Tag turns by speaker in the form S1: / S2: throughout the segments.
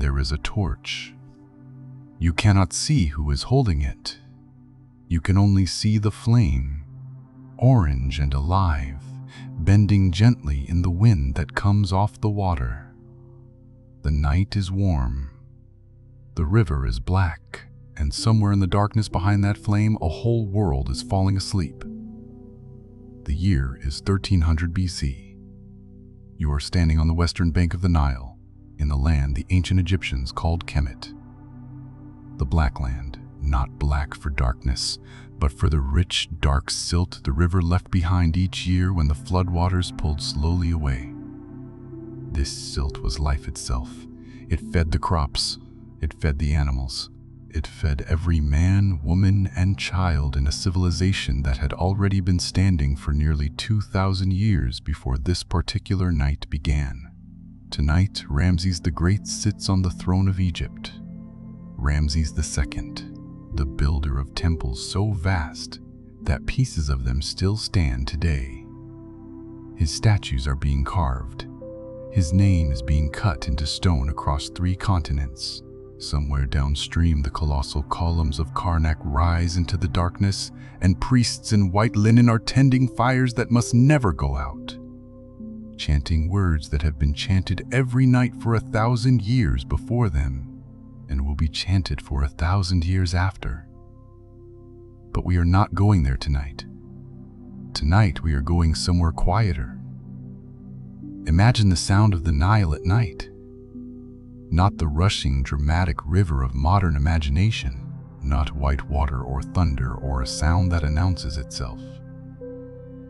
S1: there is a torch. You cannot see who is holding it. You can only see the flame, orange and alive, bending gently in the wind that comes off the water. The night is warm. The river is black, and somewhere in the darkness behind that flame, a whole world is falling asleep. The year is 1300 BC. You are standing on the western bank of the Nile, in the land the ancient Egyptians called Kemet. The Black Land, not black for darkness, but for the rich, dark silt the river left behind each year when the floodwaters pulled slowly away. This silt was life itself. It fed the crops, it fed the animals, it fed every man, woman, and child in a civilization that had already been standing for nearly 2,000 years before this particular night began. Tonight, Ramses the Great sits on the throne of Egypt. Ramses II, the builder of temples so vast that pieces of them still stand today. His statues are being carved. His name is being cut into stone across 3 continents. Somewhere downstream, the colossal columns of Karnak rise into the darkness, and priests in white linen are tending fires that must never go out, chanting words that have been chanted every night for 1,000 years before them, and will be chanted for 1,000 years after. But we are not going there tonight. Tonight we are going somewhere quieter. Imagine the sound of the Nile at night. Not the rushing, dramatic river of modern imagination, not white water or thunder or a sound that announces itself.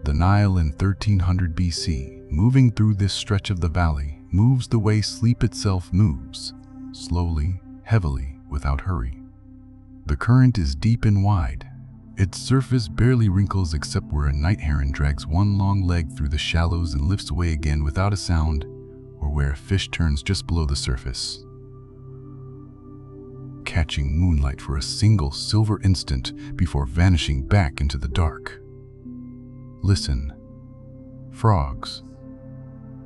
S1: The Nile in 1300 BC, moving through this stretch of the valley, moves the way sleep itself moves, slowly, heavily, without hurry. The current is deep and wide. Its surface barely wrinkles except where a night heron drags one long leg through the shallows and lifts away again without a sound, or where a fish turns just below the surface, catching moonlight for a single silver instant before vanishing back into the dark. Listen. Frogs.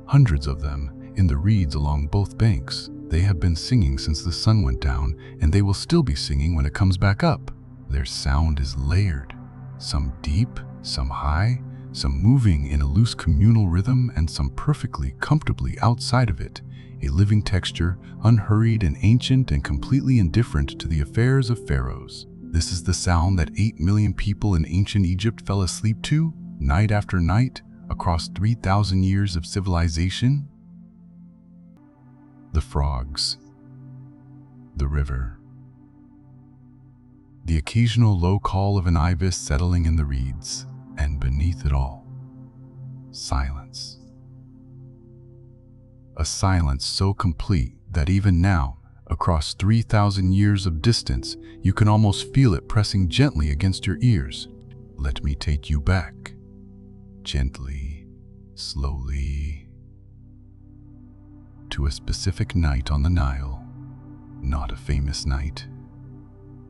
S1: Hundreds of them in the reeds along both banks. They have been singing since the sun went down, and they will still be singing when it comes back up. Their sound is layered, some deep, some high, some moving in a loose communal rhythm, and some perfectly comfortably outside of it, a living texture, unhurried and ancient and completely indifferent to the affairs of pharaohs. This is the sound that 8 million people in ancient Egypt fell asleep to, night after night, across 3,000 years of civilization. The frogs, the river, the occasional low call of an ibis settling in the reeds, and beneath it all, silence. A silence so complete that even now, across 3,000 years of distance, you can almost feel it pressing gently against your ears. Let me take you back, gently, slowly, to a specific night on the Nile. Not a famous night.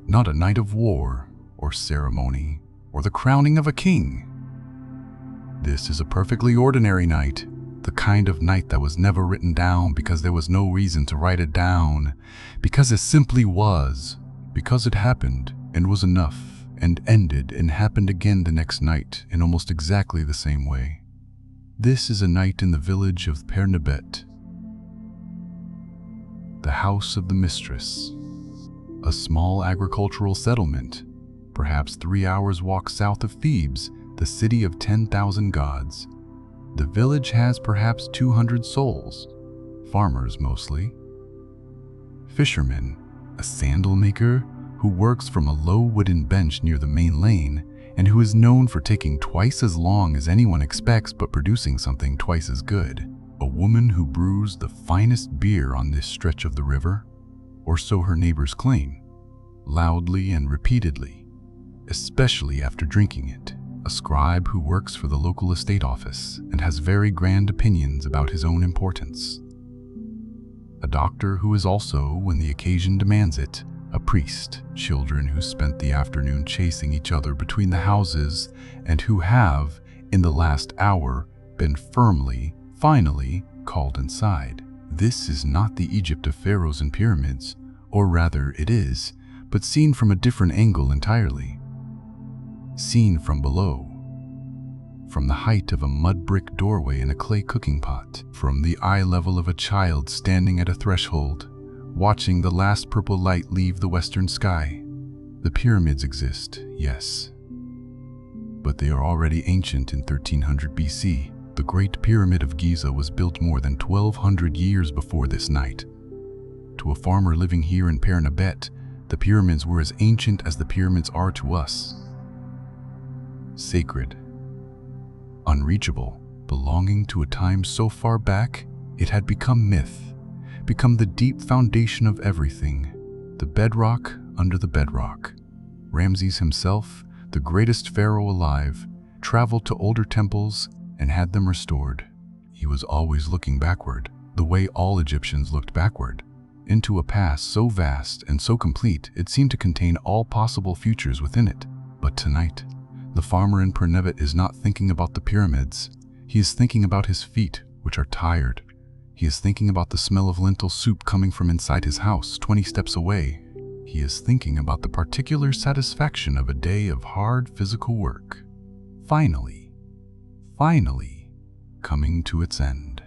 S1: Not a night of war or ceremony or the crowning of a king. This is a perfectly ordinary night, the kind of night that was never written down because there was no reason to write it down, because it simply was, because it happened and was enough and ended and happened again the next night in almost exactly the same way. This is a night in the village of Pernebet, the house of the mistress, a small agricultural settlement, perhaps 3 hours' walk south of Thebes, the city of 10,000 gods. The village has perhaps 200 souls, farmers mostly. Fishermen, a sandal maker who works from a low wooden bench near the main lane and who is known for taking twice as long as anyone expects but producing something twice as good. A woman who brews the finest beer on this stretch of the river, or so her neighbors claim, loudly and repeatedly, especially after drinking it. A scribe who works for the local estate office and has very grand opinions about his own importance. A doctor who is also, when the occasion demands it, a priest. Children who spent the afternoon chasing each other between the houses and who have, in the last hour, been firmly, finally, called inside. This is not the Egypt of pharaohs and pyramids, or rather it is, but seen from a different angle entirely. Seen from below. From the height of a mud brick doorway in a clay cooking pot, from the eye level of a child standing at a threshold, watching the last purple light leave the western sky. The pyramids exist, yes, but they are already ancient in 1300 BC. The Great Pyramid of Giza was built more than 1200 years before this night. To a farmer living here in Pernabet, the pyramids were as ancient as the pyramids are to us. Sacred, unreachable, belonging to a time so far back, it had become myth, become the deep foundation of everything, the bedrock under the bedrock. Ramses himself, the greatest pharaoh alive, traveled to older temples and had them restored. He was always looking backward, the way all Egyptians looked backward, into a past so vast and so complete it seemed to contain all possible futures within it. But tonight, the farmer in Pernabet is not thinking about the pyramids. He is thinking about his feet, which are tired. He is thinking about the smell of lentil soup coming from inside his house 20 steps away. He is thinking about the particular satisfaction of a day of hard physical work. Finally coming to its end.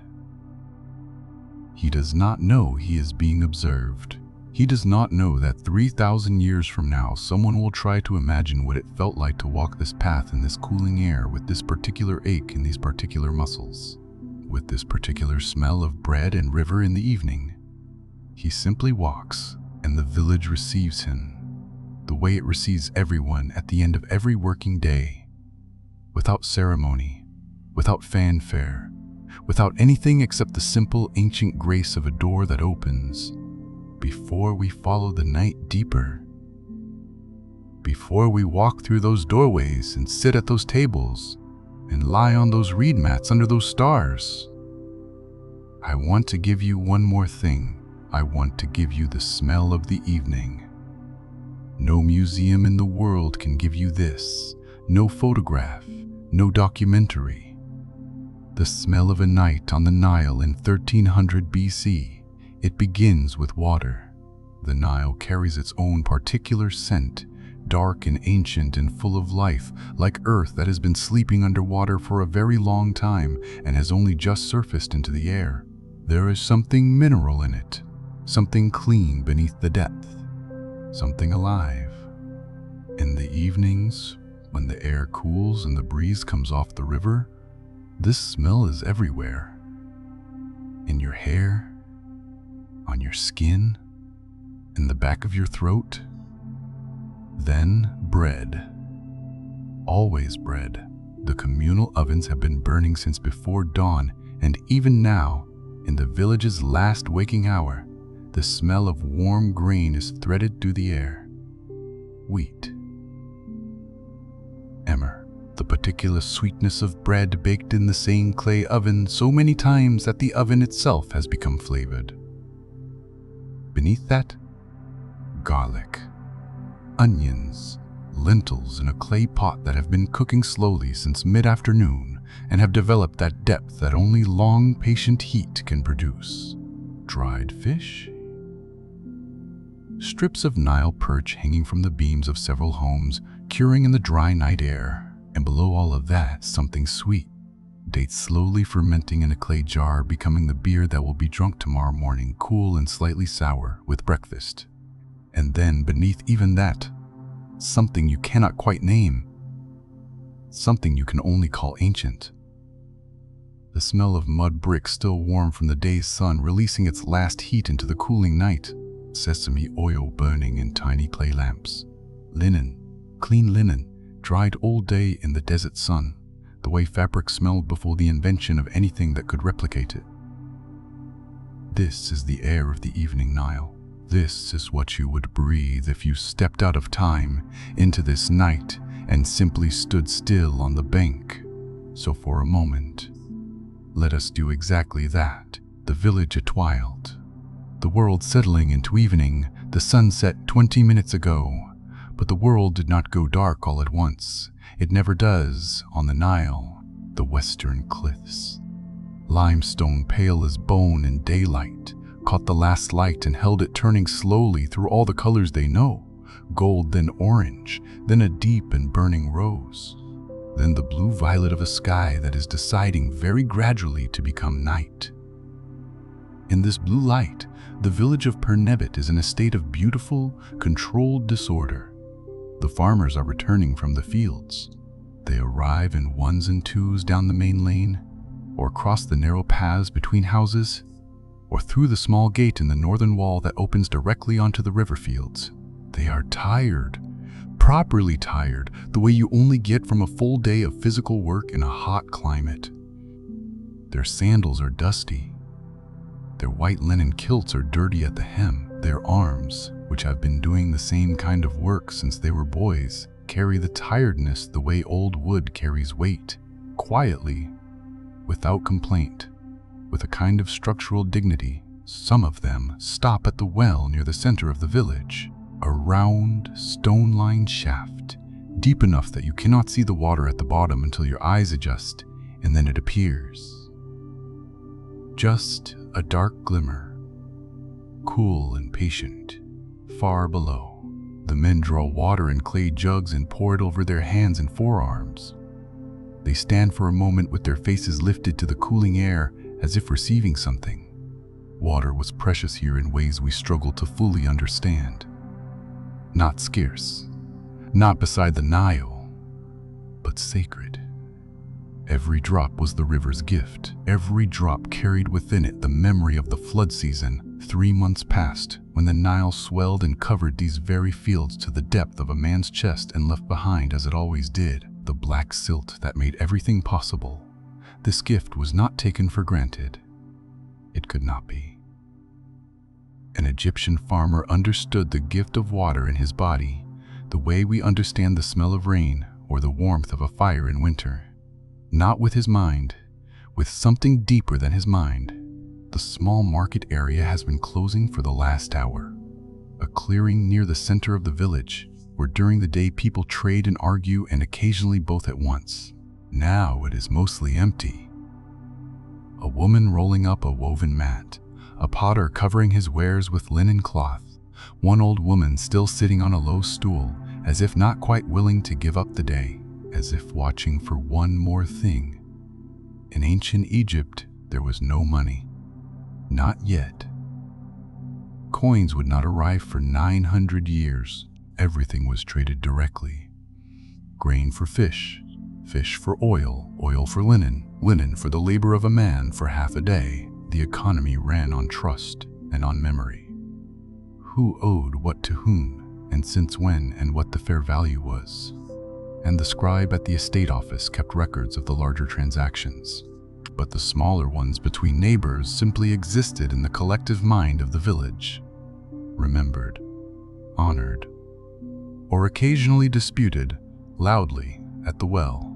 S1: He does not know he is being observed. He does not know that 3,000 years from now, someone will try to imagine what it felt like to walk this path in this cooling air with this particular ache in these particular muscles, with this particular smell of bread and river in the evening. He simply walks, and the village receives him, the way it receives everyone at the end of every working day, without ceremony, without fanfare, without anything except the simple ancient grace of a door that opens. Before we follow the night deeper, before we walk through those doorways and sit at those tables and lie on those reed mats under those stars, I want to give you one more thing. I want to give you the smell of the evening. No museum in the world can give you this, no photograph, no documentary. The smell of a night on the Nile in 1300 BC. It begins with water. The Nile carries its own particular scent, dark and ancient and full of life, like earth that has been sleeping underwater for a very long time and has only just surfaced into the air. There is something mineral in it, something clean beneath the depth, something alive. In the evenings, when the air cools and the breeze comes off the river, this smell is everywhere. In your hair, on your skin, in the back of your throat. Then bread. Always bread. The communal ovens have been burning since before dawn, and even now, in the village's last waking hour, the smell of warm grain is threaded through the air. Wheat. Emmer. The particular sweetness of bread baked in the same clay oven so many times that the oven itself has become flavored. Beneath that, garlic, onions, lentils in a clay pot that have been cooking slowly since mid-afternoon and have developed that depth that only long, patient heat can produce. Dried fish, strips of Nile perch hanging from the beams of several homes, curing in the dry night air. And below all of that, something sweet, dates slowly fermenting in a clay jar, becoming the beer that will be drunk tomorrow morning, cool and slightly sour, with breakfast. And then, beneath even that, something you cannot quite name, something you can only call ancient. The smell of mud bricks still warm from the day's sun, releasing its last heat into the cooling night. Sesame oil burning in tiny clay lamps. Linen, clean linen, dried all day in the desert sun, the way fabric smelled before the invention of anything that could replicate it. This is the air of the evening Nile. This is what you would breathe if you stepped out of time into this night and simply stood still on the bank. So for a moment, let us do exactly that. The village at twilight. The world settling into evening, the sun set 20 minutes ago. But the world did not go dark all at once. It never does on the Nile, the western cliffs. limestone pale as bone in daylight, caught the last light and held it turning slowly through all the colors they know, gold, then orange, then a deep and burning rose, then the blue-violet of a sky that is deciding very gradually to become night. In this blue light, the village of Pernevit is in a state of beautiful, controlled disorder. The farmers are returning from the fields. They arrive in ones and twos down the main lane, or cross the narrow paths between houses, or through the small gate in the northern wall that opens directly onto the river fields. They are tired, properly tired, the way you only get from a full day of physical work in a hot climate. Their sandals are dusty. Their white linen kilts are dirty at the hem. Their arms, which have been doing the same kind of work since they were boys, carry the tiredness the way old wood carries weight, quietly, without complaint, with a kind of structural dignity. Some of them stop at the well near the center of the village, a round, stone-lined shaft, deep enough that you cannot see the water at the bottom until your eyes adjust, and then it appears. Just a dark glimmer, cool and patient, far below. The men draw water in clay jugs and pour it over their hands and forearms. They stand for a moment with their faces lifted to the cooling air as if receiving something. Water was precious here in ways we struggle to fully understand. Not scarce, not beside the Nile, but sacred. Every drop was the river's gift. Every drop carried within it the memory of the flood season 3 months past, when the Nile swelled and covered these very fields to the depth of a man's chest and left behind, as it always did, the black silt that made everything possible. This gift was not taken for granted. It could not be. An Egyptian farmer understood the gift of water in his body, the way we understand the smell of rain or the warmth of a fire in winter. Not with his mind, with something deeper than his mind. The small market area has been closing for the last hour. A clearing near the center of the village, where during the day people trade and argue, and occasionally both at once. Now it is mostly empty. A woman rolling up a woven mat, a potter covering his wares with linen cloth, one old woman still sitting on a low stool, as if not quite willing to give up the day, as if watching for one more thing. In ancient Egypt, there was no money. Not yet. Coins would not arrive for 900 years. Everything was traded directly. Grain for fish, fish for oil, oil for linen, linen for the labor of a man for half a day. The economy ran on trust and on memory. Who owed what to whom, and since when, and what the fair value was. And the scribe at the estate office kept records of the larger transactions. But the smaller ones between neighbors simply existed in the collective mind of the village. Remembered, honored, or occasionally disputed, loudly, at the well.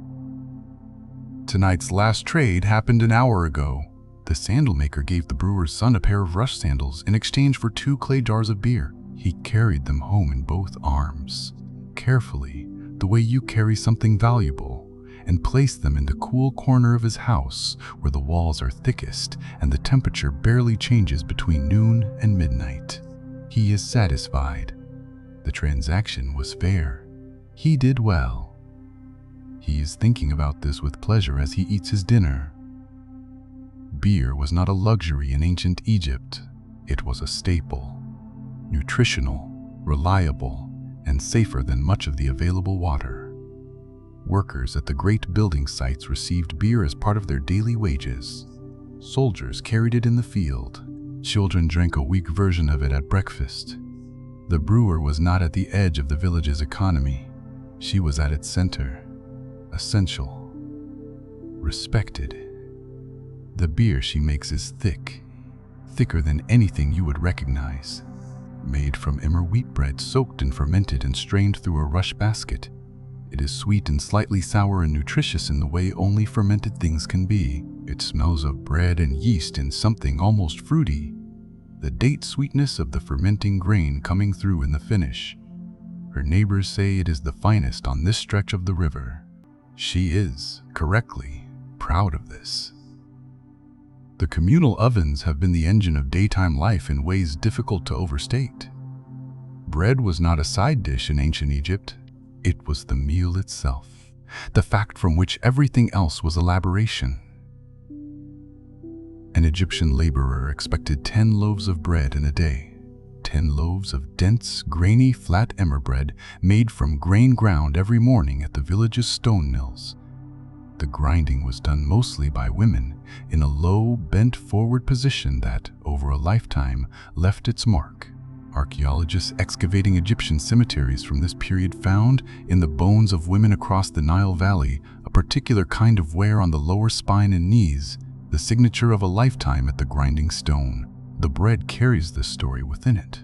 S1: Tonight's last trade happened an hour ago. The sandal maker gave the brewer's son a pair of rush sandals in exchange for 2 clay jars of beer. He carried them home in both arms, carefully, the way you carry something valuable, and placed them in the cool corner of his house where the walls are thickest and the temperature barely changes between noon and midnight. He is satisfied. The transaction was fair. He did well. He is thinking about this with pleasure as he eats his dinner. Beer was not a luxury in ancient Egypt. It was a staple, nutritional, reliable, and safer than much of the available water. Workers at the great building sites received beer as part of their daily wages. Soldiers carried it in the field. Children drank a weak version of it at breakfast. The brewer was not at the edge of the village's economy. She was at its center, essential, respected. The beer she makes is thick, thicker than anything you would recognize. Made from emmer wheat bread soaked and fermented and strained through a rush basket. It is sweet and slightly sour and nutritious in the way only fermented things can be. It smells of bread and yeast and something almost fruity. The date sweetness of the fermenting grain coming through in the finish. Her neighbors say it is the finest on this stretch of the river. She is, correctly, proud of this. The communal ovens have been the engine of daytime life in ways difficult to overstate. Bread was not a side dish in ancient Egypt. It was the meal itself, the fact from which everything else was elaboration. An Egyptian laborer expected 10 loaves of bread in a day, 10 loaves of dense, grainy, flat emmer bread made from grain ground every morning at the village's stone mills. The grinding was done mostly by women in a low, bent-forward position that, over a lifetime, left its mark. Archaeologists excavating Egyptian cemeteries from this period found in the bones of women across the Nile Valley a particular kind of wear on the lower spine and knees, the signature of a lifetime at the grinding stone. The bread carries this story within it.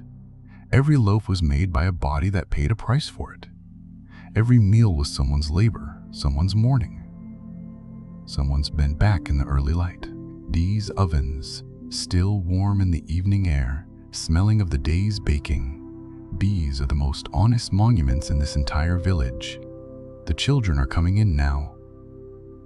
S1: Every loaf was made by a body that paid a price for it. Every meal was someone's labor, someone's mourning, someone's bent back in the early light. These ovens, still warm in the evening air, smelling of the day's baking, these are the most honest monuments in this entire village. The children are coming in now.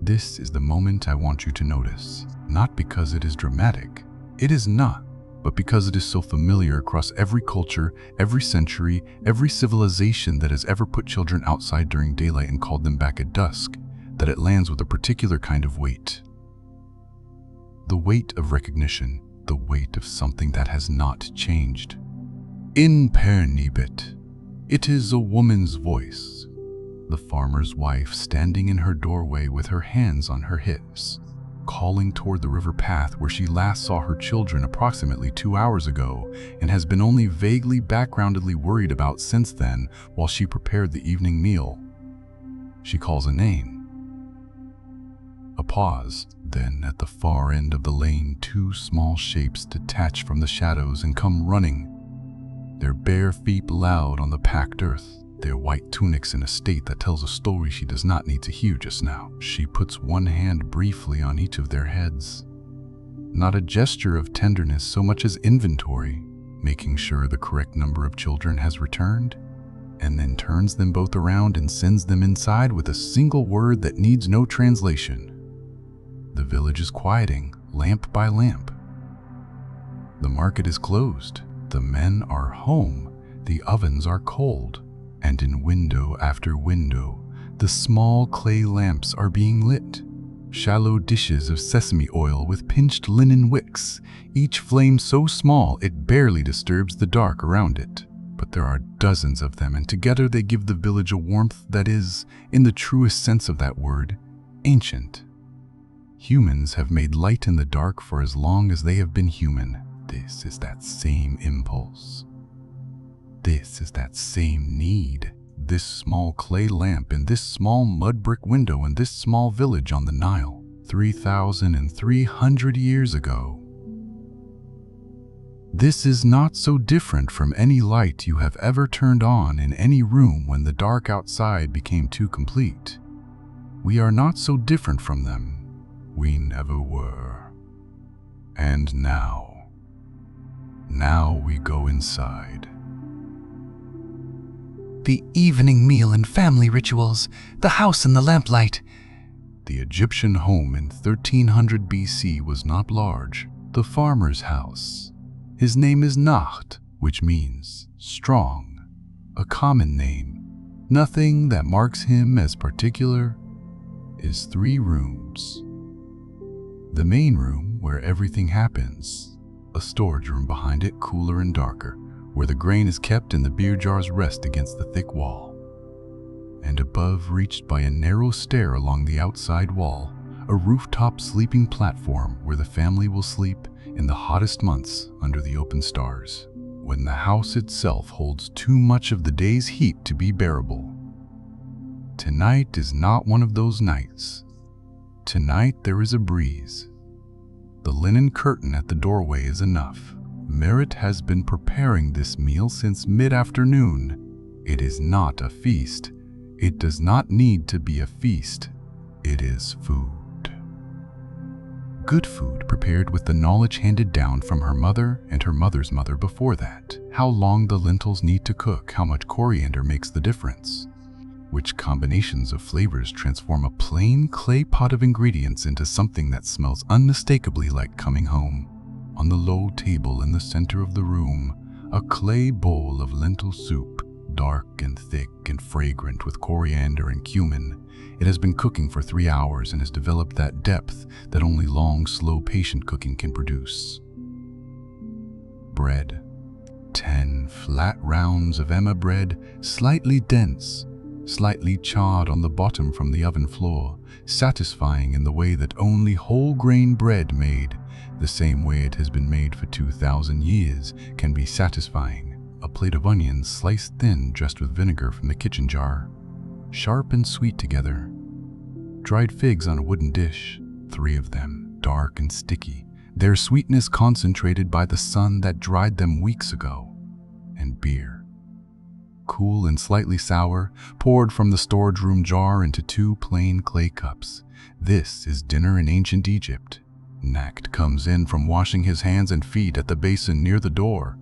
S1: This is the moment I want you to notice, not because it is dramatic. It is not, but because it is so familiar across every culture, every century, every civilization that has ever put children outside during daylight and called them back at dusk, that it lands with a particular kind of weight. The weight of recognition, the weight of something that has not changed. In Pernibet, it is a woman's voice, the farmer's wife standing in her doorway with her hands on her hips, calling toward the river path where she last saw her children approximately 2 hours ago and has been only vaguely backgroundedly worried about since then while she prepared the evening meal. She calls a name. A pause, then at the far end of the lane 2 small shapes detach from the shadows and come running, their bare feet loud on the packed earth, their white tunics in a state that tells a story she does not need to hear just now. She puts one hand briefly on each of their heads. Not a gesture of tenderness so much as inventory, making sure the correct number of children has returned, and then turns them both around and sends them inside with a single word that needs no translation. The village is quieting, lamp by lamp. The market is closed, the men are home, the ovens are cold, and in window after window, the small clay lamps are being lit. Shallow dishes of sesame oil with pinched linen wicks, each flame so small it barely disturbs the dark around it. But there are dozens of them, and together they give the village a warmth that is, in the truest sense of that word, ancient. Humans have made light in the dark for as long as they have been human. This is that same impulse. This is that same need. This small clay lamp in this small mud brick window in this small village on the Nile, 3,300 years ago. This is not so different from any light you have ever turned on in any room when the dark outside became too complete. We are not so different from them. We never were. And now we go inside.
S2: The evening meal and family rituals, the house in the lamplight.
S1: The Egyptian home in 1300 BC was not large. The farmer's house. His name is Nacht, which means strong, a common name. Nothing that marks him as particular is 3 rooms. The main room where everything happens, a storage room behind it cooler and darker, where the grain is kept and the beer jars rest against the thick wall. And above, reached by a narrow stair along the outside wall, a rooftop sleeping platform where the family will sleep in the hottest months under the open stars, when the house itself holds too much of the day's heat to be bearable. Tonight is not one of those nights. Tonight there is a breeze. The linen curtain at the doorway is enough. Merit has been preparing this meal since mid-afternoon. It is not a feast. It does not need to be a feast. It is food. Good food prepared with the knowledge handed down from her mother and her mother's mother before that. How long the lentils need to cook, how much coriander makes the difference. which combinations of flavors transform a plain clay pot of ingredients into something that smells unmistakably like coming home. On the low table in the center of the room, a clay bowl of lentil soup, dark and thick and fragrant with coriander and cumin. It has been cooking for 3 hours and has developed that depth that only long, slow, patient cooking can produce. Bread. 10 flat rounds of Emma bread, slightly dense, slightly charred on the bottom from the oven floor, satisfying in the way that only whole-grain bread made, the same way it has been made for 2,000 years, can be satisfying. A plate of onions sliced thin, dressed with vinegar from the kitchen jar, sharp and sweet together. Dried figs on a wooden dish, 3 of them, dark and sticky, their sweetness concentrated by the sun that dried them weeks ago. And beer. Cool and slightly sour, poured from the storage room jar into 2 plain clay cups. This is dinner in ancient Egypt. Nacht comes in from washing his hands and feet at the basin near the door.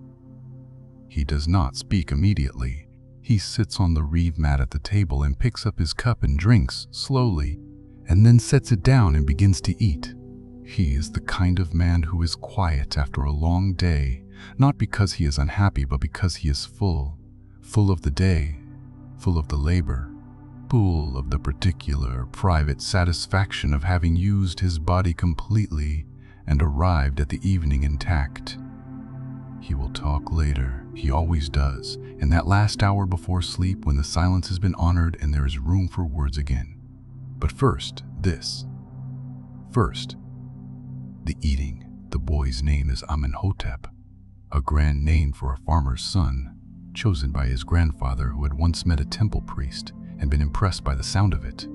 S1: He does not speak immediately. He sits on the reed mat at the table and picks up his cup and drinks slowly, and then sets it down and begins to eat. He is the kind of man who is quiet after a long day, not because he is unhappy, but because he is full of the day, full of the labor, full of the particular, private satisfaction of having used his body completely and arrived at the evening intact. He will talk later. He always does, in that last hour before sleep when the silence has been honored and there is room for words again. But first, this. First, the eating. The boy's name is Amenhotep, a grand name for a farmer's son, chosen by his grandfather who had once met a temple priest and been impressed by the sound of it.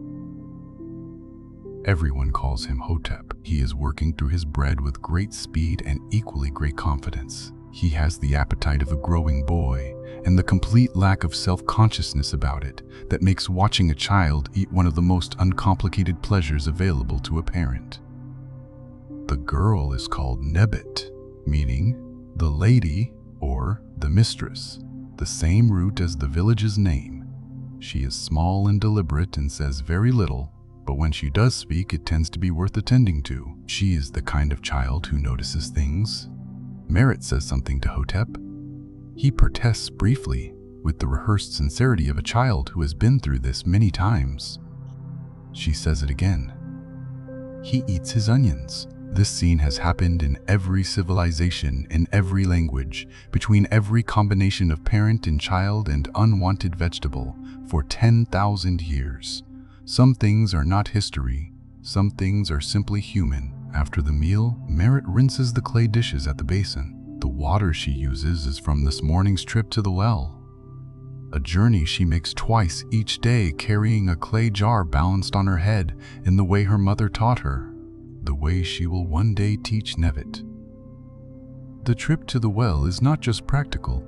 S1: Everyone calls him Hotep. He is working through his bread with great speed and equally great confidence. He has the appetite of a growing boy and the complete lack of self-consciousness about it that makes watching a child eat one of the most uncomplicated pleasures available to a parent. The girl is called Nebet, meaning the lady or the mistress, the same root as the village's name. She is small and deliberate and says very little, but when she does speak, it tends to be worth attending to. She is the kind of child who notices things. Merit says something to Hotep. He protests briefly, with the rehearsed sincerity of a child who has been through this many times. She says it again. He eats his onions. This scene has happened in every civilization, in every language, between every combination of parent and child and unwanted vegetable, for 10,000 years. Some things are not history. Some things are simply human. After the meal, Merit rinses the clay dishes at the basin. The water she uses is from this morning's trip to the well, a journey she makes twice each day, carrying a clay jar balanced on her head in the way her mother taught her, the way she will one day teach Nevet. The trip to the well is not just practical,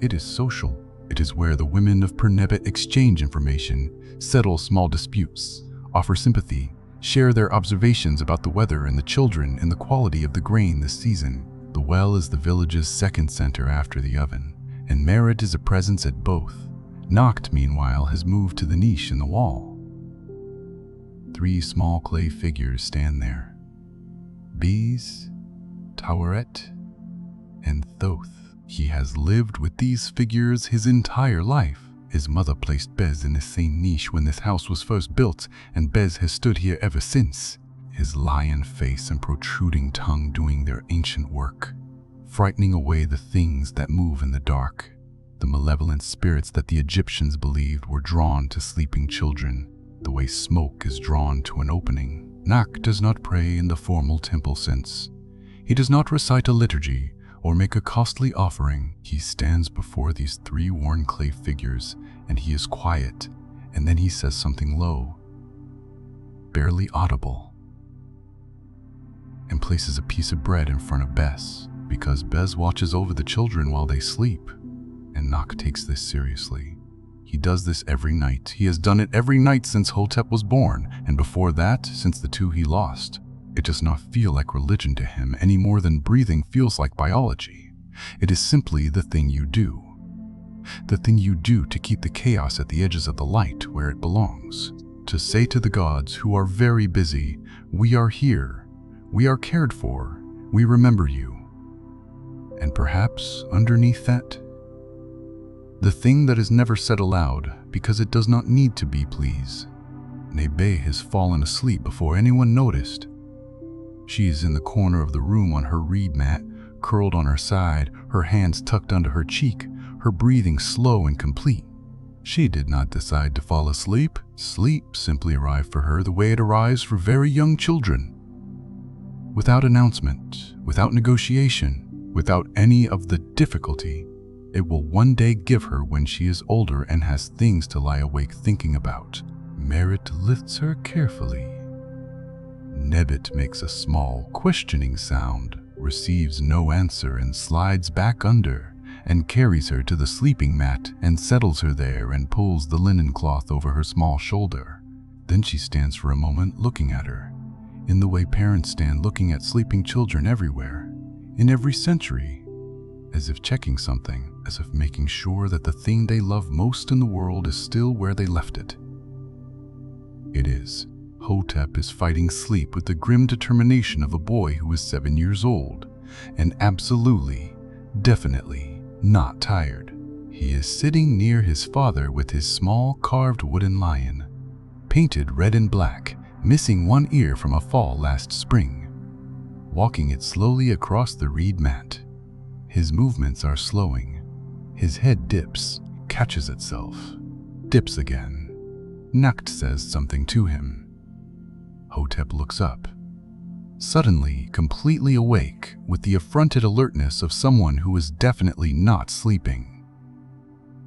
S1: it is social. It is where the women of Pernebet exchange information, settle small disputes, offer sympathy, share their observations about the weather and the children and the quality of the grain this season. The well is the village's second center after the oven, and Merit is a presence at both. Nacht, meanwhile, has moved to the niche in the wall. 3 small clay figures stand there. Bees, Taweret, and Thoth. He has lived with these figures his entire life. His mother placed Bez in the same niche when this house was first built, and Bez has stood here ever since, his lion face and protruding tongue doing their ancient work, frightening away the things that move in the dark, the malevolent spirits that the Egyptians believed were drawn to sleeping children, the way smoke is drawn to an opening. Nacht does not pray in the formal temple sense. He does not recite a liturgy or make a costly offering. He stands before these 3 worn clay figures, and he is quiet, and then he says something low, barely audible, and places a piece of bread in front of Bess, because Bez watches over the children while they sleep, and Nacht takes this seriously. He does this every night. He has done it every night since Hotep was born, and before that, since the 2 he lost. It does not feel like religion to him any more than breathing feels like biology. It is simply the thing you do. the thing you do to keep the chaos at the edges of the light where it belongs. To say to the gods who are very busy, we are here, we are cared for, we remember you. And perhaps underneath that, the thing that is never said aloud because it does not need to be, please. Nebe has fallen asleep before anyone noticed. She is in the corner of the room on her reed mat, curled on her side, her hands tucked under her cheek, her breathing slow and complete. She did not decide to fall asleep. Sleep simply arrived for her the way it arrives for very young children. Without announcement, without negotiation, without any of the difficulty it will one day give her when she is older and has things to lie awake thinking about. Merit lifts her carefully. Nebit makes a small, questioning sound, receives no answer and slides back under, and carries her to the sleeping mat and settles her there and pulls the linen cloth over her small shoulder. Then she stands for a moment looking at her, in the way parents stand looking at sleeping children everywhere, in every century, as if checking something, as if making sure that the thing they love most in the world is still where they left it. It is. Hotep is fighting sleep with the grim determination of a boy who is 7 years old, and absolutely, definitely not tired. He is sitting near his father with his small carved wooden lion, painted red and black, missing one ear from a fall last spring, walking it slowly across the reed mat. His movements are slowing. His head dips, catches itself, dips again. Nakt says something to him. Hotep looks up, suddenly completely awake with the affronted alertness of someone who is definitely not sleeping.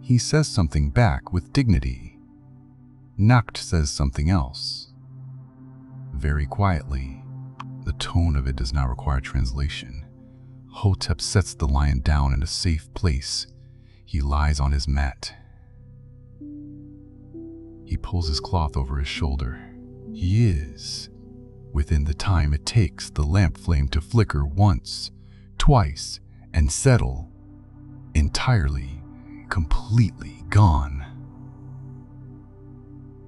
S1: He says something back with dignity. Nakt says something else. Very quietly. The tone of it does not require translation. Hotep sets the lion down in a safe place. He lies on his mat. He pulls his cloth over his shoulder. He is, within the time it takes the lamp flame to flicker once, twice, and settle, entirely, completely gone.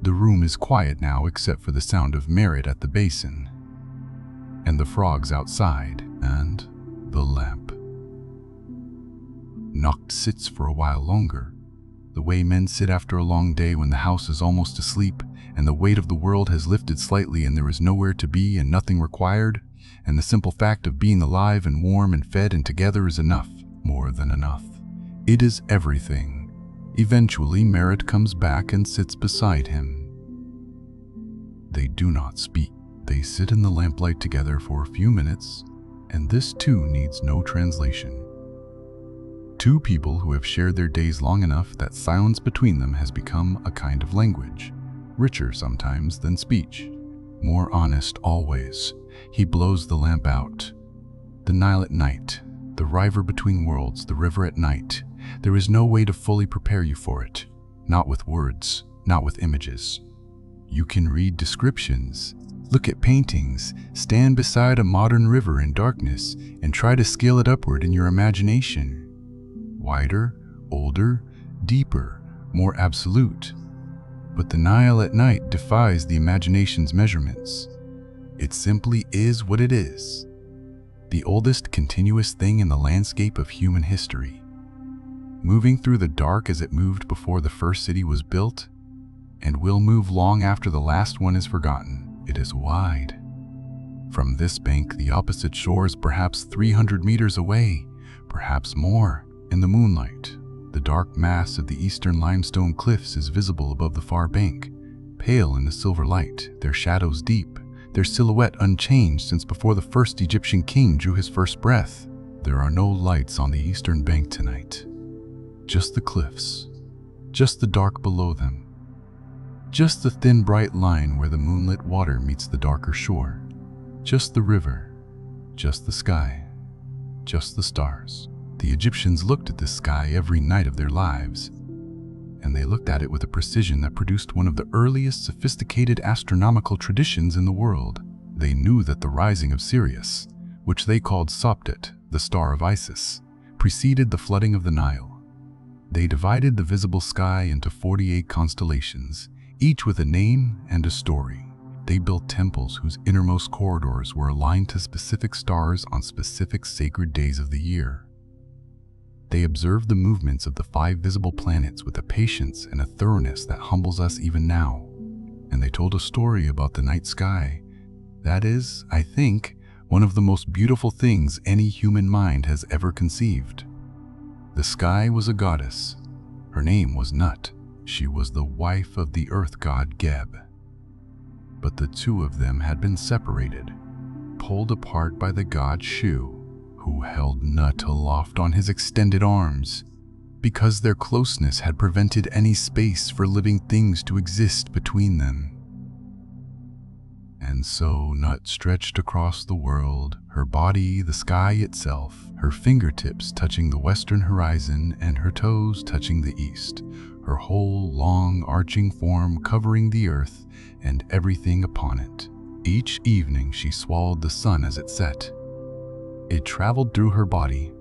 S1: The room is quiet now except for the sound of Merit at the basin, and the frogs outside, and the lamp. Noct sits for a while longer, the way men sit after a long day when the house is almost asleep and the weight of the world has lifted slightly and there is nowhere to be and nothing required, and the simple fact of being alive and warm and fed and together is enough, more than enough. It is everything. Eventually, Merit comes back and sits beside him. They do not speak. They sit in the lamplight together for a few minutes, and this too needs no translation. Two people who have shared their days long enough that silence between them has become a kind of language, richer sometimes than speech, more honest always. He blows the lamp out. The Nile at night, the river between worlds, the river at night. There is no way to fully prepare you for it, not with words, not with images. You can read descriptions, look at paintings, stand beside a modern river in darkness, and try to scale it upward in your imagination. Wider, older, deeper, more absolute. But the Nile at night defies the imagination's measurements. It simply is what it is. The oldest continuous thing in the landscape of human history. Moving through the dark as it moved before the first city was built, and will move long after the last one is forgotten. It is wide. From this bank, the opposite shore is perhaps 300 meters away, perhaps more. In the moonlight, the dark mass of the eastern limestone cliffs is visible above the far bank, pale in the silver light, their shadows deep, their silhouette unchanged since before the first Egyptian king drew his first breath. There are no lights on the eastern bank tonight. Just the cliffs, just the dark below them, just the thin bright line where the moonlit water meets the darker shore, just the river, just the sky, just the stars. The Egyptians looked at this sky every night of their lives, and they looked at it with a precision that produced one of the earliest sophisticated astronomical traditions in the world. They knew that the rising of Sirius, which they called Sopdet, the star of Isis, preceded the flooding of the Nile. They divided the visible sky into 48 constellations, each with a name and a story. They built temples whose innermost corridors were aligned to specific stars on specific sacred days of the year. They observed the movements of the 5 visible planets with a patience and a thoroughness that humbles us even now. And they told a story about the night sky. That is, I think, one of the most beautiful things any human mind has ever conceived. The sky was a goddess. Her name was Nut. She was the wife of the earth god Geb. But the two of them had been separated, pulled apart by the god Shu, who held Nut aloft on his extended arms, because their closeness had prevented any space for living things to exist between them. And so Nut stretched across the world, her body the sky itself, her fingertips touching the western horizon and her toes touching the east, her whole long arching form covering the earth and everything upon it. Each evening she swallowed the sun as it set. It traveled through her body,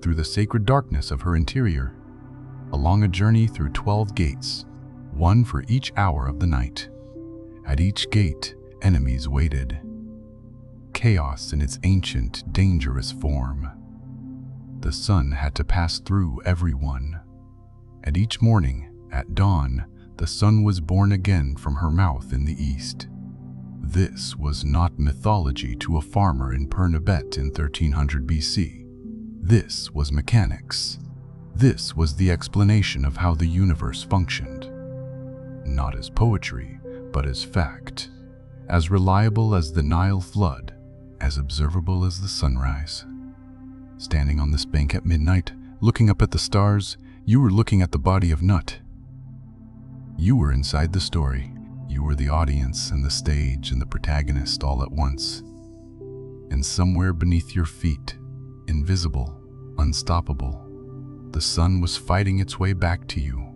S1: through the sacred darkness of her interior, along a journey through 12 gates, one for each hour of the night. At each gate, enemies waited. Chaos in its ancient, dangerous form. The sun had to pass through everyone. And each morning, at dawn, the sun was born again from her mouth in the east. This was not mythology to a farmer in Pernabet in 1300 BC. This was mechanics. This was the explanation of how the universe functioned. Not as poetry, but as fact. As reliable as the Nile flood, as observable as the sunrise. Standing on this bank at midnight, looking up at the stars, you were looking at the body of Nut. You were inside the story. You were the audience and the stage and the protagonist all at once. And somewhere beneath your feet, invisible, unstoppable, the sun was fighting its way back to you.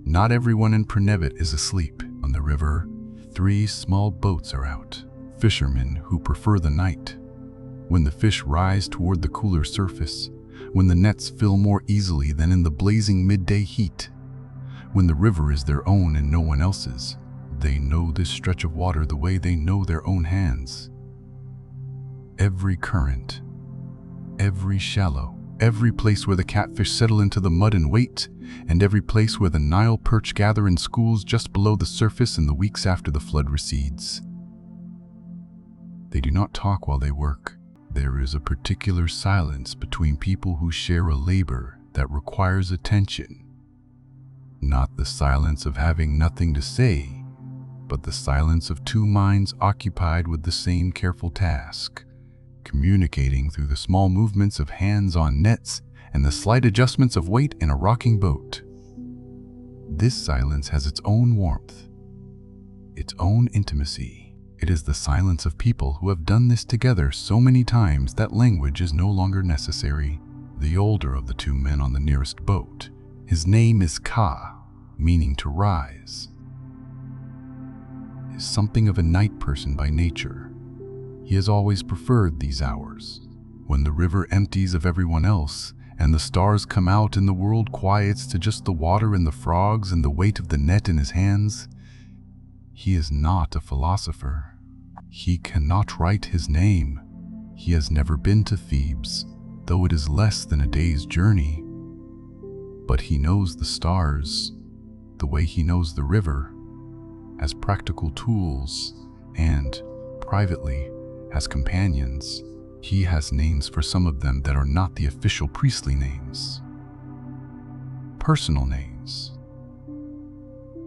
S1: Not everyone in Pernabet is asleep. On the river, 3 small boats are out. Fishermen who prefer the night. When the fish rise toward the cooler surface, when the nets fill more easily than in the blazing midday heat, when the river is their own and no one else's, they know this stretch of water the way they know their own hands. Every current, every shallow, every place where the catfish settle into the mud and wait, and every place where the Nile perch gather in schools just below the surface in the weeks after the flood recedes. They do not talk while they work. There is a particular silence between people who share a labor that requires attention. Not the silence of having nothing to say, but the silence of 2 minds occupied with the same careful task, communicating through the small movements of hands on nets and the slight adjustments of weight in a rocking boat. This silence has its own warmth, its own intimacy. It is the silence of people who have done this together so many times that language is no longer necessary. The older of the 2 men on the nearest boat, his name is Ka, meaning to rise, is something of a night person by nature. He has always preferred these hours, when the river empties of everyone else and the stars come out and the world quiets to just the water and the frogs and the weight of the net in his hands. He is not a philosopher. He cannot write his name. He has never been to Thebes, though it is less than a day's journey. But he knows the stars, the way he knows the river, as practical tools and, privately, as companions. He has names for some of them that are not the official priestly names. Personal names.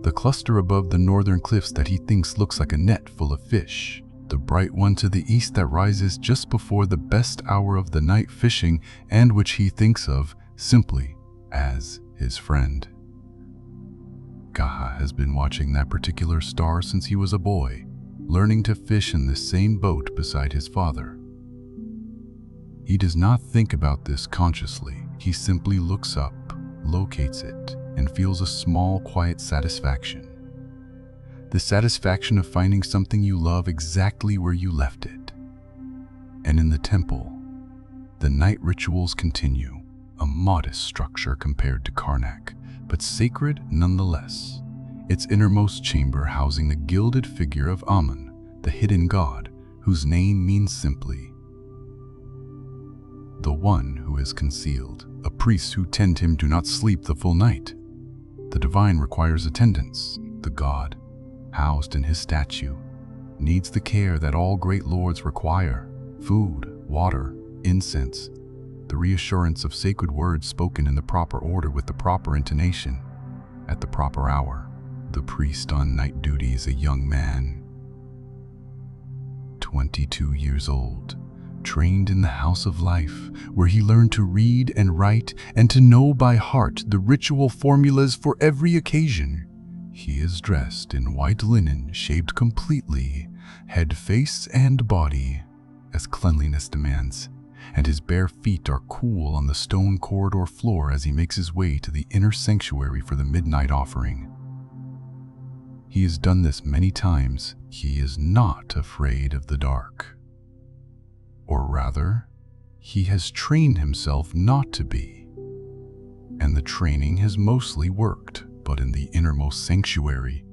S1: The cluster above the northern cliffs that he thinks looks like a net full of fish. The bright one to the east that rises just before the best hour of the night fishing and which he thinks of simply as his friend. Gaha has been watching that particular star since he was a boy, learning to fish in the same boat beside his father. He does not think about this consciously. He simply looks up, locates it, and feels a small, quiet satisfaction. The satisfaction of finding something you love exactly where you left it. And in the temple, the night rituals continue. a modest structure compared to Karnak, but sacred nonetheless. Its innermost chamber housing the gilded figure of Amun, the hidden god, whose name means simply the one who is concealed. A priest who tend him do not sleep the full night. The divine requires attendance. The god, housed in his statue, needs the care that all great lords require: food, water, incense, the reassurance of sacred words spoken in the proper order with the proper intonation, at the proper hour. The priest on night duty is a young man, 22 years old, trained in the house of life, where he learned to read and write and to know by heart the ritual formulas for every occasion. He is dressed in white linen, shaved completely, head, face, and body, as cleanliness demands, and his bare feet are cool on the stone corridor floor as he makes his way to the inner sanctuary for the midnight offering. He has done this many times. He is not afraid of the dark. Or rather, he has trained himself not to be. And the training has mostly worked, but in the innermost sanctuary,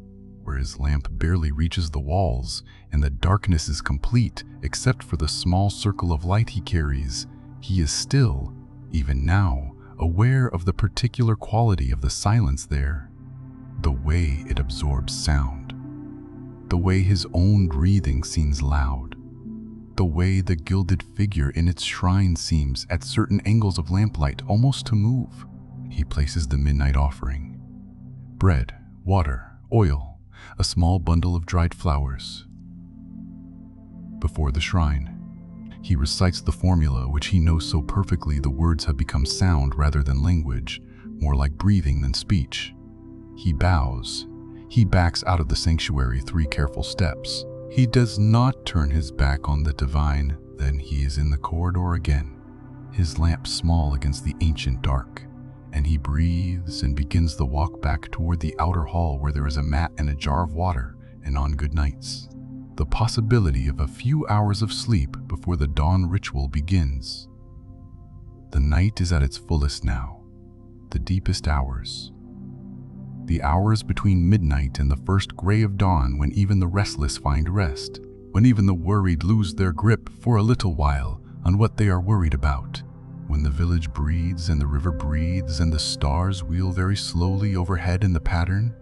S1: where his lamp barely reaches the walls and the darkness is complete except for the small circle of light he carries, he is still, even now, aware of the particular quality of the silence there, the way it absorbs sound, the way his own breathing seems loud, the way the gilded figure in its shrine seems, at certain angles of lamplight, almost to move. He places the midnight offering: bread, water, oil, a small bundle of dried flowers, before the shrine. He recites the formula which he knows so perfectly the words have become sound rather than language, more like breathing than speech. He bows. He backs out of the sanctuary 3 careful steps. He does not turn his back on the divine. Then he is in the corridor again, his lamp small against the ancient dark, and he breathes and begins the walk back toward the outer hall where there is a mat and a jar of water, and on good nights, the possibility of a few hours of sleep before the dawn ritual begins. The night is at its fullest now, the deepest hours. The hours between midnight and the first gray of dawn, when even the restless find rest, when even the worried lose their grip for a little while on what they are worried about, when the village breathes and the river breathes and the stars wheel very slowly overhead in the pattern.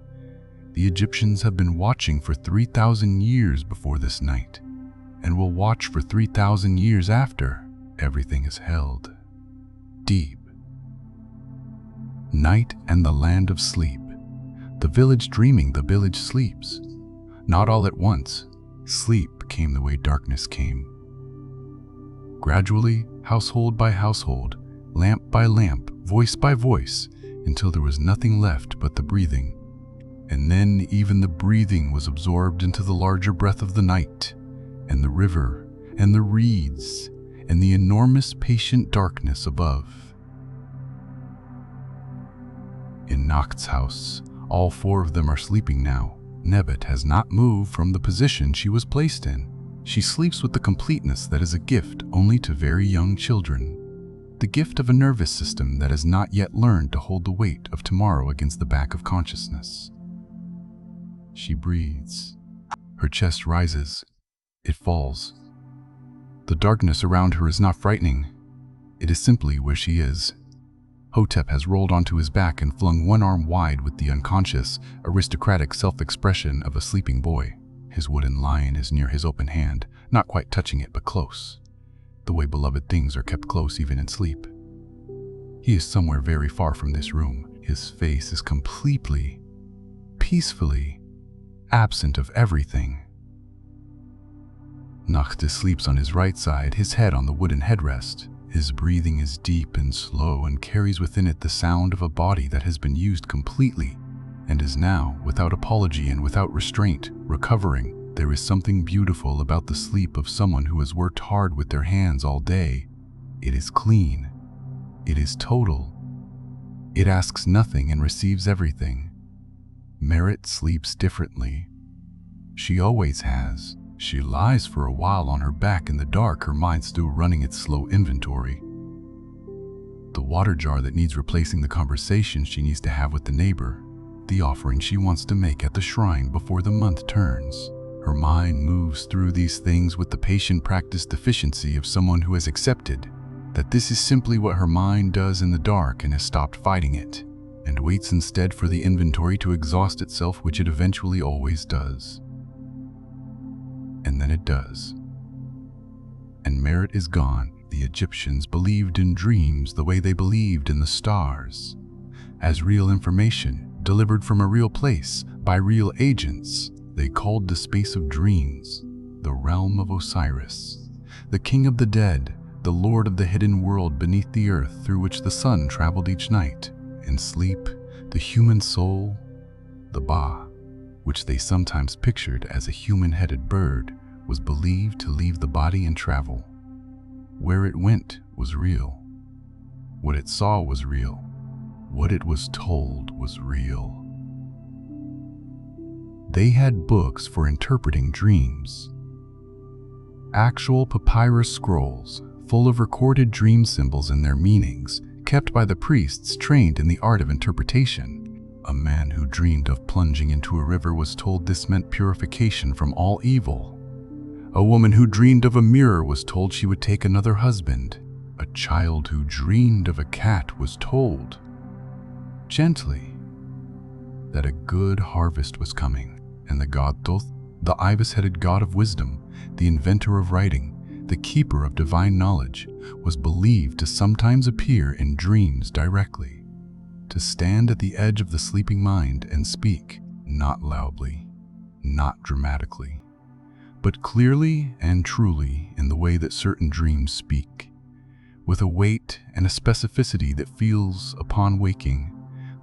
S1: The Egyptians have been watching for 3,000 years before this night, and will watch for 3,000 years after. Everything is held deep. Night and the land of sleep. The village dreaming, the village sleeps. Not all at once. Sleep came the way darkness came. Gradually, household by household, lamp by lamp, voice by voice, until there was nothing left but the breathing. And then even the breathing was absorbed into the larger breath of the night, and the river, and the reeds, and the enormous patient darkness above. In Nacht's house, all 4 of them are sleeping now. Nebet has not moved from the position she was placed in. She sleeps with the completeness that is a gift only to very young children, the gift of a nervous system that has not yet learned to hold the weight of tomorrow against the back of consciousness. She breathes. Her chest rises. It falls. The darkness around her is not frightening. It is simply where she is. Hotep has rolled onto his back and flung one arm wide with the unconscious, aristocratic self-expression of a sleeping boy. His wooden lion is near his open hand, not quite touching it but close, the way beloved things are kept close even in sleep. He is somewhere very far from this room. His face is completely, peacefully absent of everything. Nacht sleeps on his right side, his head on the wooden headrest. His breathing is deep and slow and carries within it the sound of a body that has been used completely and is now, without apology and without restraint, recovering. There is something beautiful about the sleep of someone who has worked hard with their hands all day. It is clean. It is total. It asks nothing and receives everything. Merit sleeps differently. She always has. She lies for a while on her back in the dark, her mind still running its slow inventory. the water jar that needs replacing, the conversation she needs to have with the neighbor, the offering she wants to make at the shrine before the month turns. Her mind moves through these things with the patient practiced efficiency of someone who has accepted that this is simply what her mind does in the dark and has stopped fighting it, and waits instead for the inventory to exhaust itself, which it eventually always does. And then it does. And merit is gone. The Egyptians believed in dreams the way they believed in the stars, as real information delivered from a real place by real agents. They called the space of dreams the realm of Osiris, the king of the dead, the lord of the hidden world beneath the earth through which the sun traveled each night. In sleep, the human soul, the Ba, which they sometimes pictured as a human-headed bird, was believed to leave the body and travel. Where it went was real. What it saw was real. What it was told was real. They had books for interpreting dreams. Actual papyrus scrolls full of recorded dream symbols and their meanings, kept by the priests trained in the art of interpretation. A man who dreamed of plunging into a river was told this meant purification from all evil. A woman who dreamed of a mirror was told she would take another husband. A child who dreamed of a cat was told, gently, that a good harvest was coming, and the god Thoth, the ibis-headed god of wisdom, the inventor of writing, the keeper of divine knowledge, was believed to sometimes appear in dreams directly, to stand at the edge of the sleeping mind and speak, not loudly, not dramatically, but clearly and truly in the way that certain dreams speak, with a weight and a specificity that feels, upon waking,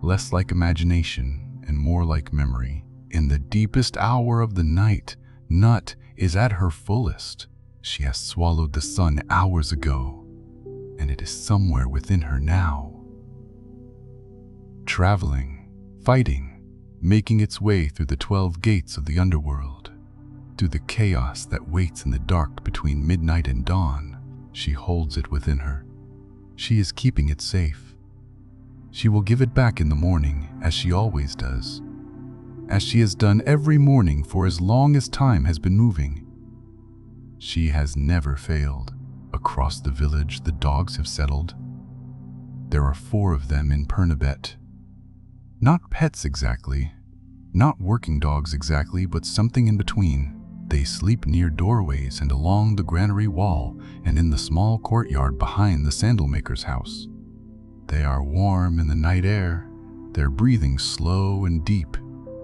S1: less like imagination and more like memory. In the deepest hour of the night, Nut is at her fullest. She has swallowed the sun hours ago, and it is somewhere within her now. Traveling, fighting, making its way through the 12 gates of the underworld, through the chaos that waits in the dark between midnight and dawn. She holds it within her. She is keeping it safe. She will give it back in the morning, as she always does, as she has done every morning for as long as time has been moving. She has never failed. Across the village, the dogs have settled. There are 4 of them in Pernabet. Not pets exactly, not working dogs exactly, but something in between. They sleep near doorways and along the granary wall and in the small courtyard behind the sandalmaker's house. They are warm in the night air, their breathing slow and deep,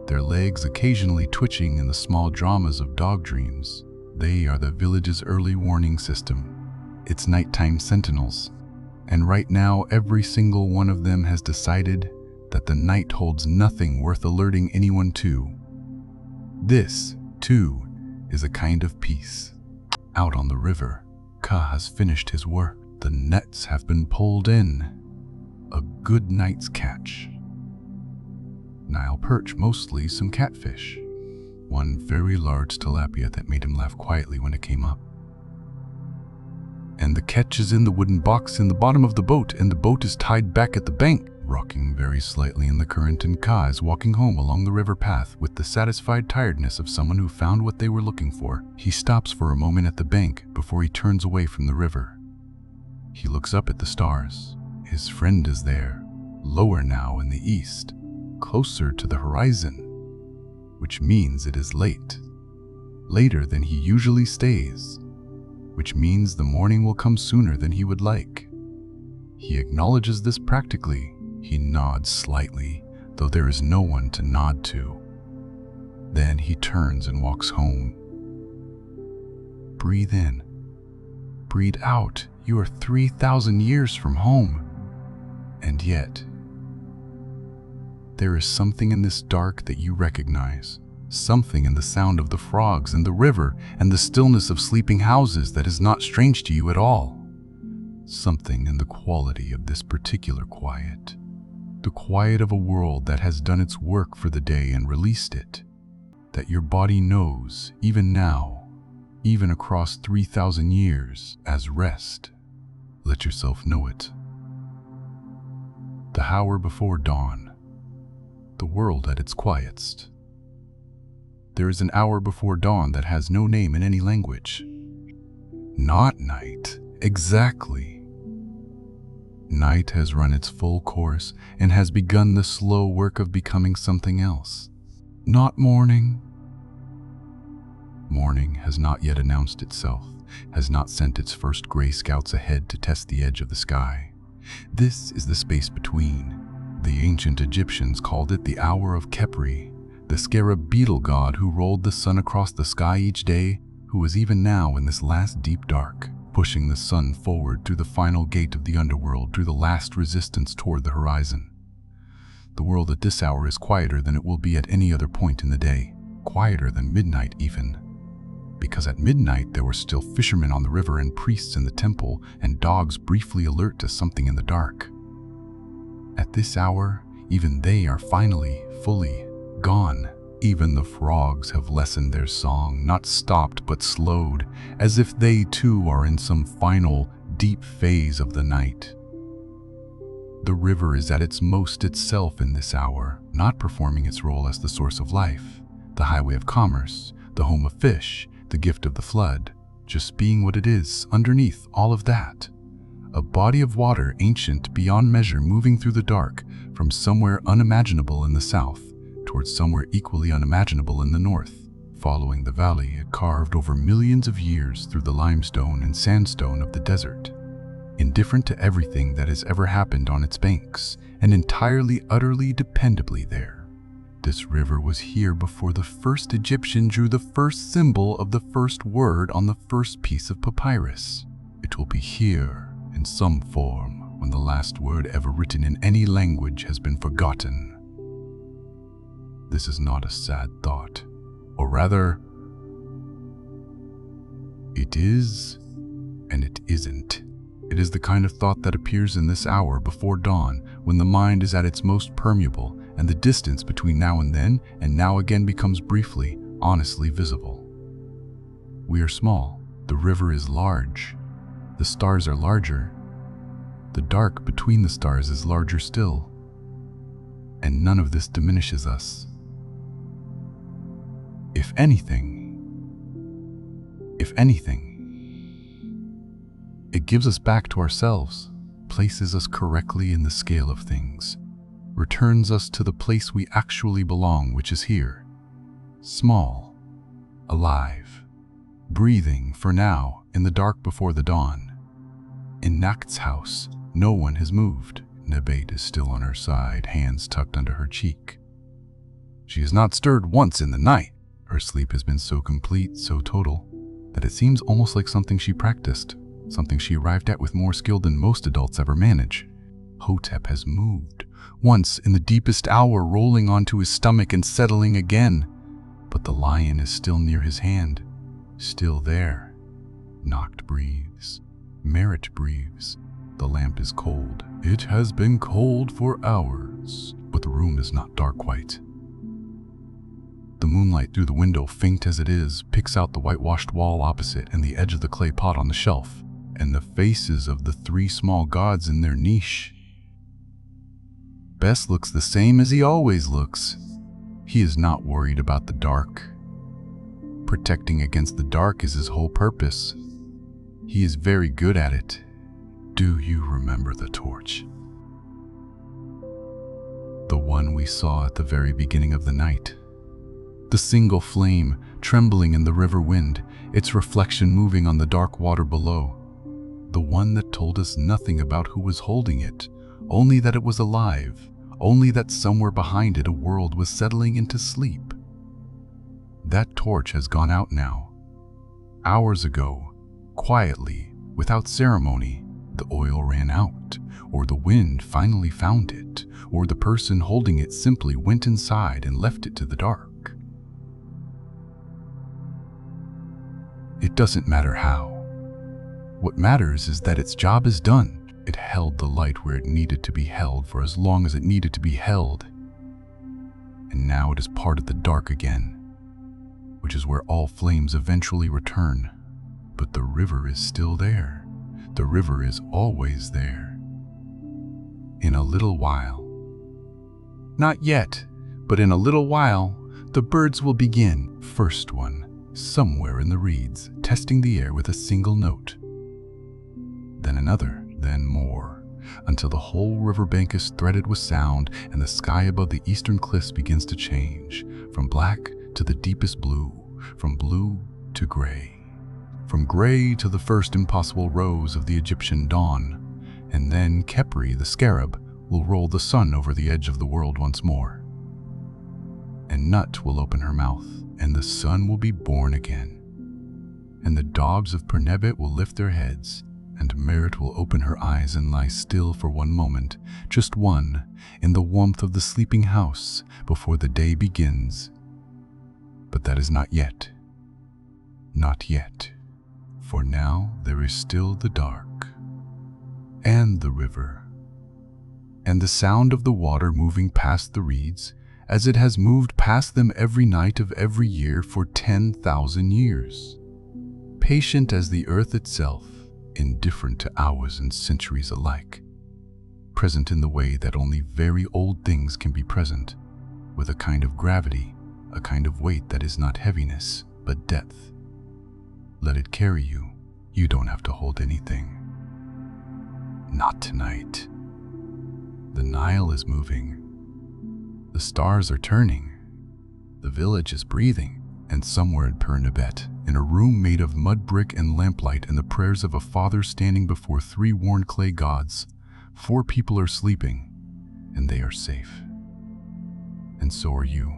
S1: their legs occasionally twitching in the small dramas of dog dreams. They are the village's early warning system, its nighttime sentinels, and right now every single one of them has decided that the night holds nothing worth alerting anyone to. This, too, is a kind of peace. Out on the river, Ka has finished his work. The nets have been pulled in. A good night's catch. Nile perch, mostly some catfish. One very large tilapia that made him laugh quietly when it came up. And the catch is in the wooden box in the bottom of the boat, and the boat is tied back at the bank, rocking very slightly in the current, and Ka is walking home along the river path with the satisfied tiredness of someone who found what they were looking for. He stops for a moment at the bank before he turns away from the river. He looks up at the stars. His friend is there, lower now in the east, closer to the horizon, which means it is late, later than he usually stays, which means the morning will come sooner than he would like. He acknowledges this practically. He nods slightly, though there is no one to nod to. Then he turns and walks home. Breathe in. Breathe out. You are 3,000 years from home. And yet, there is something in this dark that you recognize, something in the sound of the frogs and the river and the stillness of sleeping houses that is not strange to you at all. Something in the quality of this particular quiet, the quiet of a world that has done its work for the day and released it, that your body knows, even now, even across 3,000 years, as rest. Let yourself know it. The hour before dawn. The world at its quietest. There is an hour before dawn that has no name in any language. Not night, exactly. Night has run its full course and has begun the slow work of becoming something else. Not morning. Morning has not yet announced itself, has not sent its first gray scouts ahead to test the edge of the sky. This is the space between. The ancient Egyptians called it the hour of Khepri, the scarab beetle god who rolled the sun across the sky each day, who is even now in this last deep dark, pushing the sun forward through the final gate of the underworld, through the last resistance toward the horizon. The world at this hour is quieter than it will be at any other point in the day, quieter than midnight even. Because at midnight there were still fishermen on the river and priests in the temple and dogs briefly alert to something in the dark. At this hour, even they are finally, fully gone. Even the frogs have lessened their song, not stopped but slowed, as if they too are in some final, deep phase of the night. The river is at its most itself in this hour, not performing its role as the source of life, the highway of commerce, the home of fish, the gift of the flood, just being what it is underneath all of that. A body of water ancient beyond measure, moving through the dark from somewhere unimaginable in the south towards somewhere equally unimaginable in the north, following the valley it carved over millions of years through the limestone and sandstone of the desert. Indifferent to everything that has ever happened on its banks, and entirely, utterly, dependably there. This river was here before the first Egyptian drew the first symbol of the first word on the first piece of papyrus. It will be here in some form when the last word ever written in any language has been forgotten. This is not a sad thought, or rather, it is and it isn't. It is the kind of thought that appears in this hour before dawn when the mind is at its most permeable and the distance between now and then and now again becomes briefly, honestly visible. We are small, the river is large, the stars are larger, the dark between the stars is larger still, and none of this diminishes us. If anything, it gives us back to ourselves, places us correctly in the scale of things, returns us to the place we actually belong, which is here, small, alive, breathing for now in the dark before the dawn. In Nakt's house, no one has moved. Nebate is still on her side, hands tucked under her cheek. She has not stirred once in the night. Her sleep has been so complete, so total, that it seems almost like something she practiced, something she arrived at with more skill than most adults ever manage. Hotep has moved, once in the deepest hour, rolling onto his stomach and settling again, but the lion is still near his hand, still there. Noct breathes. Merit breathes. The lamp is cold. It has been cold for hours, but the room is not dark quite. The moonlight through the window, faint as it is, picks out the whitewashed wall opposite and the edge of the clay pot on the shelf, and the faces of the three small gods in their niche. Bess looks the same as he always looks. He is not worried about the dark. Protecting against the dark is his whole purpose. He is very good at it. Do you remember the torch? The one we saw at the very beginning of the night. The single flame trembling in the river wind, its reflection moving on the dark water below. The one that told us nothing about who was holding it, only that it was alive, only that somewhere behind it a world was settling into sleep. That torch has gone out now. Hours ago, quietly, without ceremony, the oil ran out, or the wind finally found it, or the person holding it simply went inside and left it to the dark. It doesn't matter how. What matters is that its job is done. It held the light where it needed to be held for as long as it needed to be held. And now it is part of the dark again, which is where all flames eventually return. But the river is still there. The river is always there. In a little while. Not yet, but in a little while, the birds will begin. First one, somewhere in the reeds, testing the air with a single note. Then another, then more, until the whole riverbank is threaded with sound and the sky above the eastern cliffs begins to change, from black to the deepest blue, from blue to gray, from gray to the first impossible rose of the Egyptian dawn, and then Khepri, the scarab, will roll the sun over the edge of the world once more. And Nut will open her mouth, and the sun will be born again. And the dogs of Pernebet will lift their heads, and Merit will open her eyes and lie still for one moment, just one, in the warmth of the sleeping house before the day begins. But that is not yet. Not yet. For now there is still the dark, and the river, and the sound of the water moving past the reeds, as it has moved past them every night of every year for 10,000 years. Patient as the earth itself, indifferent to hours and centuries alike. Present in the way that only very old things can be present, with a kind of gravity, a kind of weight that is not heaviness, but depth. Let it carry you. You don't have to hold anything. Not tonight. The Nile is moving. The stars are turning. The village is breathing. And somewhere in Pernebet, in a room made of mud brick and lamplight and the prayers of a father standing before 3 worn clay gods, 4 people are sleeping, and they are safe. And so are you.